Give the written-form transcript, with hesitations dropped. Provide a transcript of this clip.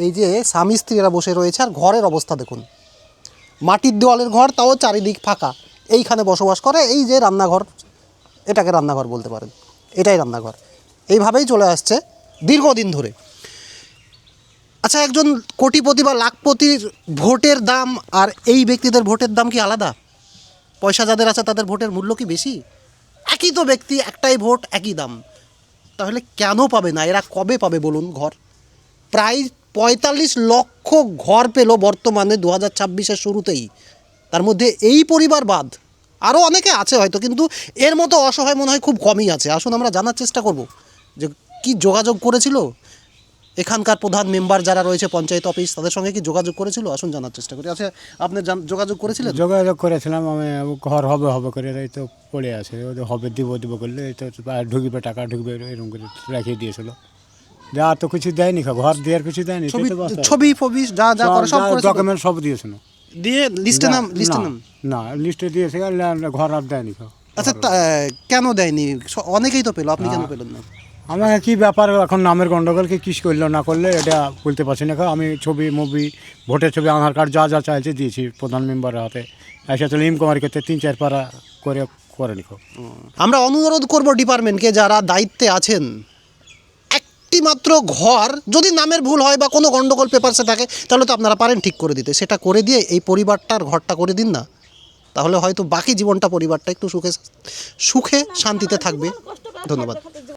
এই যে স্বামী স্ত্রীরা বসে রয়েছে আর ঘরের অবস্থা দেখুন, মাটির দেওয়ালের ঘর, তাও চারিদিক ফাঁকা। এইখানে বসবাস করে, এই যে রান্নাঘর, এটাকে রান্নাঘর বলতে পারেন, এটাই রান্নাঘর। এইভাবেই চলে আসছে দীর্ঘদিন ধরে। আচ্ছা, একজন কোটিপতি বা লাখপতির ভোটের দাম আর এই ব্যক্তিদের ভোটের দাম কি আলাদা? পয়সা যাদের আছে তাদের ভোটের মূল্য কি বেশি? একই তো ব্যক্তি, একটাই ভোট, একই দাম। তাহলে কেন পাবে না? এরা কবে পাবে বলুন ঘর? প্রায় ৪৫ লক্ষ ঘর পেল বর্তমানে ২০২৬-এর শুরুতেই। তার মধ্যে এই পরিবার বাদ আরও অনেকে আছে হয়তো, কিন্তু এর মতো অসহায় মনে হয় খুব কমই আছে। আসুন আমরা জানার চেষ্টা করব যে কি যোগাযোগ করেছিল এখানকার প্রধান মেম্বার যারা রয়েছে পঞ্চায়েত অফিস, তাদের সঙ্গে কি যোগাযোগ করেছিল। আসুন জানার চেষ্টা করি। আচ্ছা, আপনি যোগাযোগ করেছিলেন? যোগাযোগ করেছিলাম আমি, ঘর হবে হবে করে এই তো পড়ে আছে, ওদের হবে দিব করলে এই তো ঢুকবে, টাকা ঢুকবে এরকম করে রেখে দিয়েছিল। যা তো কিছু দেয়নি, ঘর দেওয়ার কিছু দেয়নি। ছবি ফবি যা যা করে সব ডকুমেন্ট সব দিয়েছিল, দিয়ে লিস্টে নাম না লিস্টে দিয়েছে, ঘর আর দেয়নি। আচ্ছা, কেন দেয়নি? অনেকেই তো পেলো, আপনি কেন পেলেন না? আমার কি ব্যাপার এখন, নামের গন্ডগোলকে কিস করলো না করলে এটা বলতে পারছি না। আমি ছবি মুভি ভোটের ছবি আধার কার্ড যা যা চাইছে দিয়েছি প্রধান মেম্বারের হাতে। এসে চলে ইনকোয়ারি করতে ৩-৪ পারা করে নিখো। আমরা অনুরোধ করব ডিপার্টমেন্টকে, যারা দায়িত্বে আছেন, একটি মাত্র ঘর যদি নামের ভুল হয় বা কোনো গন্ডগোল পেপারসে থাকে, তাহলে তো আপনারা পারেন ঠিক করে দিতে। সেটা করে দিয়ে এই পরিবারটার ঘরটা করে দিন না, তাহলে হয়তো বাকি জীবনটা পরিবারটা একটু সুখে শান্তিতে থাকবে। ধন্যবাদ।